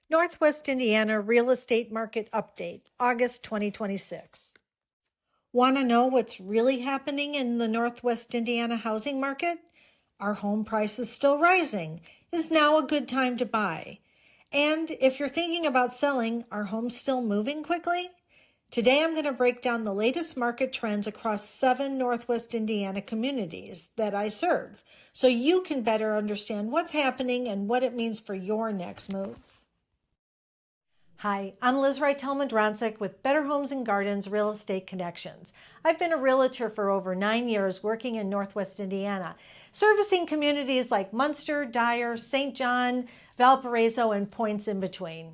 Northwest Indiana Real Estate Market Update, August 2026. Want to know what's really happening in the Northwest Indiana housing market? Are home prices still rising? Is now a good time to buy? And if you're thinking about selling, are homes still moving quickly? Today I'm going to break down the latest market trends across 7 Northwest Indiana communities that I serve, so you can better understand what's happening and what it means for your next moves. Hi, I'm Liz Rytel-Mudroncik with Better Homes and Gardens Real Estate Connections. I've been a realtor for over 9 years working in Northwest Indiana, servicing communities like Munster, Dyer, St. John, Valparaiso, and points in between.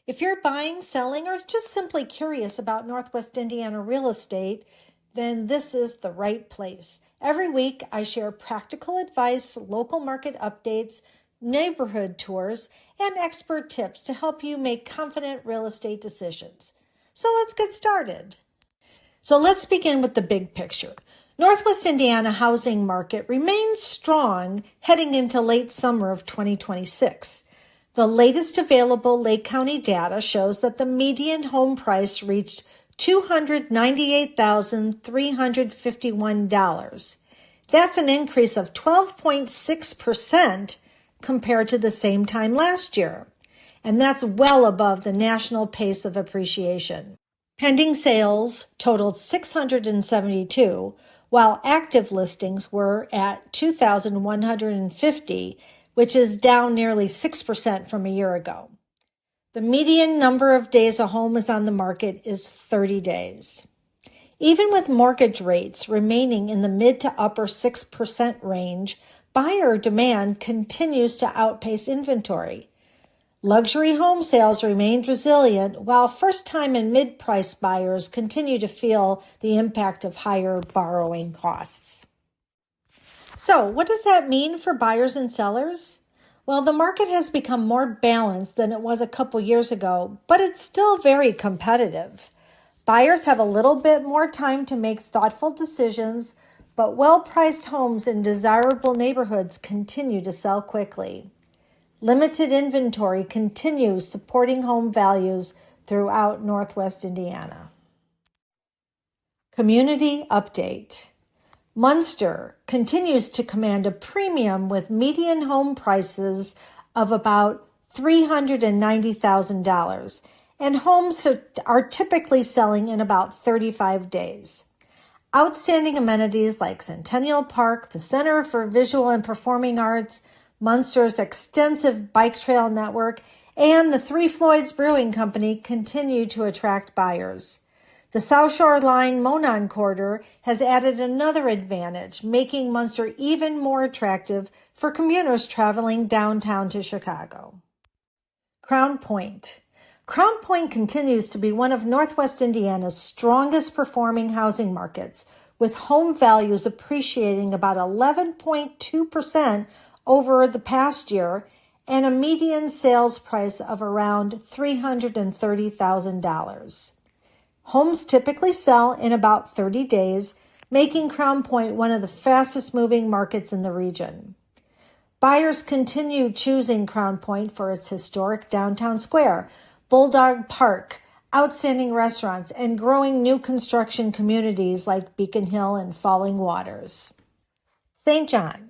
If you're buying, selling, or just simply curious about Northwest Indiana real estate, then this is the right place. Every week, I share practical advice, local market updates, neighborhood tours, and expert tips to help you make confident real estate decisions. So let's get started. So let's begin with the big picture. Northwest Indiana housing market remains strong heading into late summer of 2026. The latest available Lake County data shows that the median home price reached $298,351. That's an increase of 12.6% compared to the same time last year, and that's well above the national pace of appreciation. Pending sales totaled 672, while active listings were at 2,150, which is down nearly 6% from a year ago. The median number of days a home is on the market is 30 days. Even with mortgage rates remaining in the mid to upper 6% range, buyer demand continues to outpace inventory. Luxury home sales remained resilient, while first-time and mid-price buyers continue to feel the impact of higher borrowing costs. So, what does that mean for buyers and sellers? Well, the market has become more balanced than it was a couple years ago, but it's still very competitive. Buyers have a little bit more time to make thoughtful decisions, but well-priced homes in desirable neighborhoods continue to sell quickly. Limited inventory continues supporting home values throughout Northwest Indiana. Community update. Munster continues to command a premium with median home prices of about $390,000, and homes are typically selling in about 35 days. Outstanding amenities like Centennial Park, the Center for Visual and Performing Arts, Munster's extensive bike trail network, and the Three Floyds Brewing Company continue to attract buyers. The South Shore Line Monon Corridor has added another advantage, making Munster even more attractive for commuters traveling downtown to Chicago. Crown Point. Crown Point continues to be one of Northwest Indiana's strongest performing housing markets, with home values appreciating about 11.2% over the past year and a median sales price of around $330,000. Homes typically sell in about 30 days, making Crown Point one of the fastest moving markets in the region. Buyers continue choosing Crown Point for its historic downtown square, Bulldog Park, outstanding restaurants, and growing new construction communities like Beacon Hill and Falling Waters. St. John.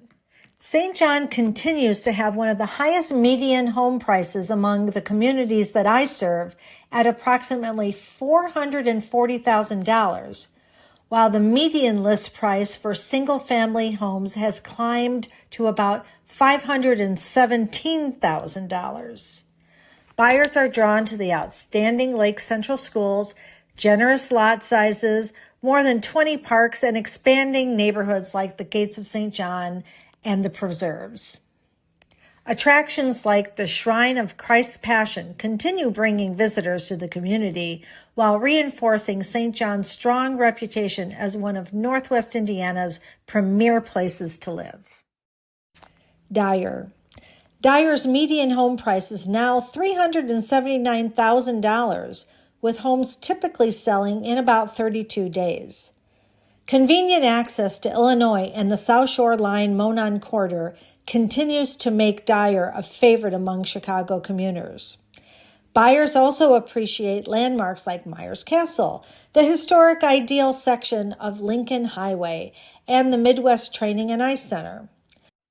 St. John continues to have one of the highest median home prices among the communities that I serve at approximately $440,000, while the median list price for single-family homes has climbed to about $517,000. Buyers are drawn to the outstanding Lake Central schools, generous lot sizes, more than 20 parks, and expanding neighborhoods like the Gates of St. John and the Preserves. Attractions like the Shrine of Christ's Passion continue bringing visitors to the community while reinforcing St. John's strong reputation as one of Northwest Indiana's premier places to live. Dyer. Dyer's median home price is now $379,000, with homes typically selling in about 32 days. Convenient access to Illinois and the South Shore Line Monon Corridor continues to make Dyer a favorite among Chicago commuters. Buyers also appreciate landmarks like Myers Castle, the historic Ideal section of Lincoln Highway, and the Midwest Training and Ice Center.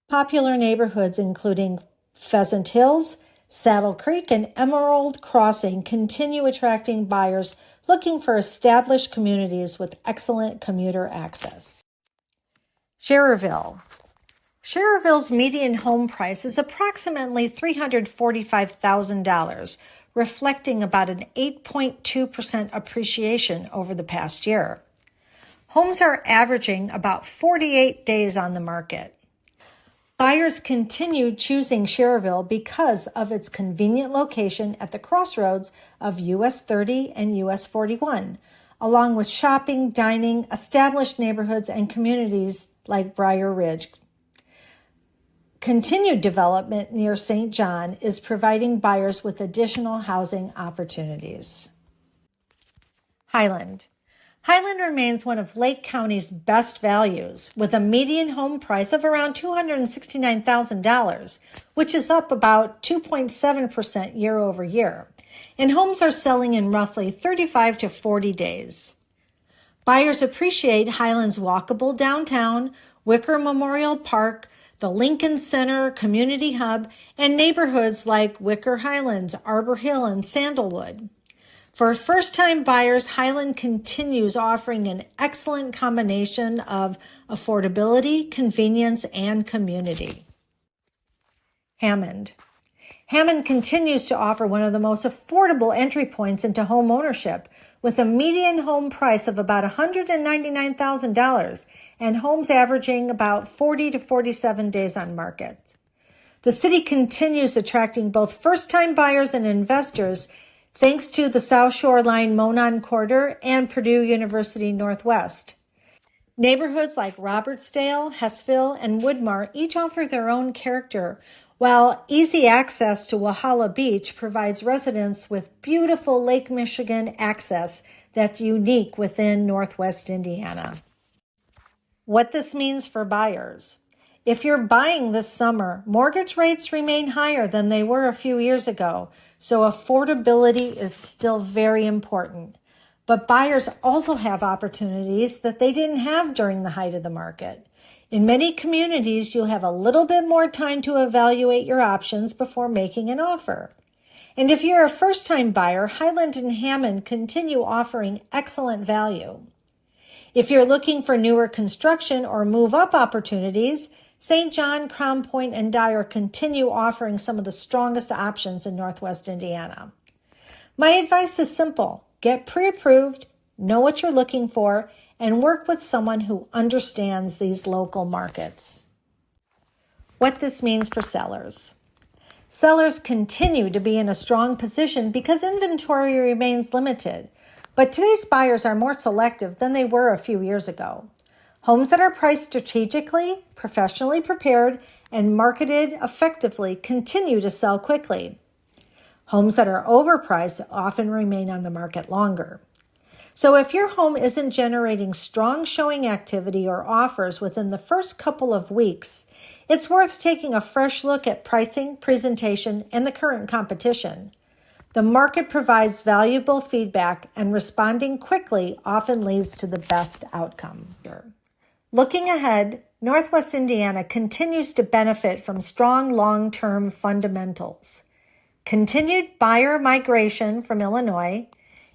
Popular neighborhoods including Pheasant Hills, Saddle Creek, and Emerald Crossing continue attracting buyers looking for established communities with excellent commuter access. Schererville. Schererville's median home price is approximately $345,000, reflecting about an 8.2% appreciation over the past year. Homes are averaging about 48 days on the market. Buyers continue choosing Schererville because of its convenient location at the crossroads of US 30 and US 41, along with shopping, dining, established neighborhoods, and communities like Briar Ridge. Continued development near St. John is providing buyers with additional housing opportunities. Highland. Highland remains one of Lake County's best values, with a median home price of around $269,000, which is up about 2.7% year over year, and homes are selling in roughly 35 to 40 days. Buyers appreciate Highland's walkable downtown, Wicker Memorial Park, the Lincoln Center Community Hub, and neighborhoods like Wicker Highlands, Arbor Hill, and Sandalwood. For first-time buyers, Highland continues offering an excellent combination of affordability, convenience, and community. Hammond. Hammond continues to offer one of the most affordable entry points into home ownership, with a median home price of about $199,000 and homes averaging about 40 to 47 days on market. The city continues attracting both first-time buyers and investors thanks to the South Shoreline Monon Corridor and Purdue University Northwest. Neighborhoods like Robertsdale, Hessville, and Woodmar each offer their own character, while easy access to Walhalla Beach provides residents with beautiful Lake Michigan access that's unique within Northwest Indiana. What this means for buyers. If you're buying this summer, mortgage rates remain higher than they were a few years ago, so affordability is still very important. But buyers also have opportunities that they didn't have during the height of the market. In many communities, you'll have a little bit more time to evaluate your options before making an offer. And if you're a first-time buyer, Highland and Hammond continue offering excellent value. If you're looking for newer construction or move-up opportunities, St. John, Crown Point, and Dyer continue offering some of the strongest options in Northwest Indiana. My advice is simple. Get pre-approved, know what you're looking for, and work with someone who understands these local markets. What this means for sellers. Sellers continue to be in a strong position because inventory remains limited, but today's buyers are more selective than they were a few years ago. Homes that are priced strategically, professionally prepared, and marketed effectively continue to sell quickly. Homes that are overpriced often remain on the market longer. So if your home isn't generating strong showing activity or offers within the first couple of weeks, it's worth taking a fresh look at pricing, presentation, and the current competition. The market provides valuable feedback, and responding quickly often leads to the best outcome. Looking ahead, Northwest Indiana continues to benefit from strong long-term fundamentals. Continued buyer migration from Illinois,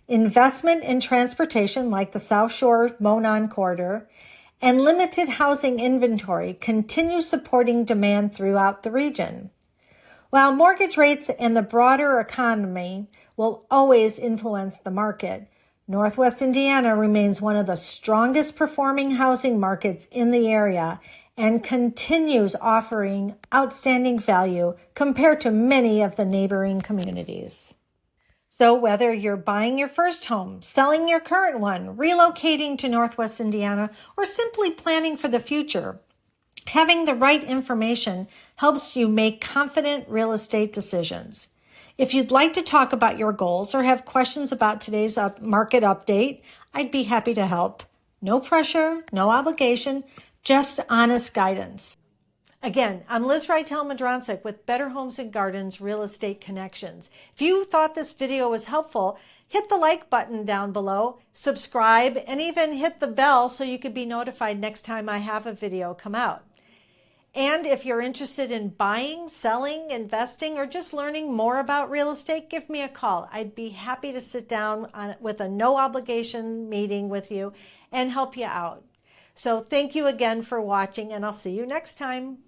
investment in transportation like the South Shore Monon Corridor, and limited housing inventory continue supporting demand throughout the region. While mortgage rates and the broader economy will always influence the market, Northwest Indiana remains one of the strongest performing housing markets in the area and continues offering outstanding value compared to many of the neighboring communities. So whether you're buying your first home, selling your current one, relocating to Northwest Indiana, or simply planning for the future, having the right information helps you make confident real estate decisions. If you'd like to talk about your goals or have questions about today's market update, I'd be happy to help. No pressure, no obligation, just honest guidance. Again, I'm Liz Rytel-Mudroncik with Better Homes and Gardens Real Estate Connections. If you thought this video was helpful, hit the like button down below, subscribe, and even hit the bell so you can be notified next time I have a video come out. And if you're interested in buying, selling, investing, or just learning more about real estate, give me a call. I'd be happy to sit down with a no obligation meeting with you and help you out. So thank you again for watching, and I'll see you next time.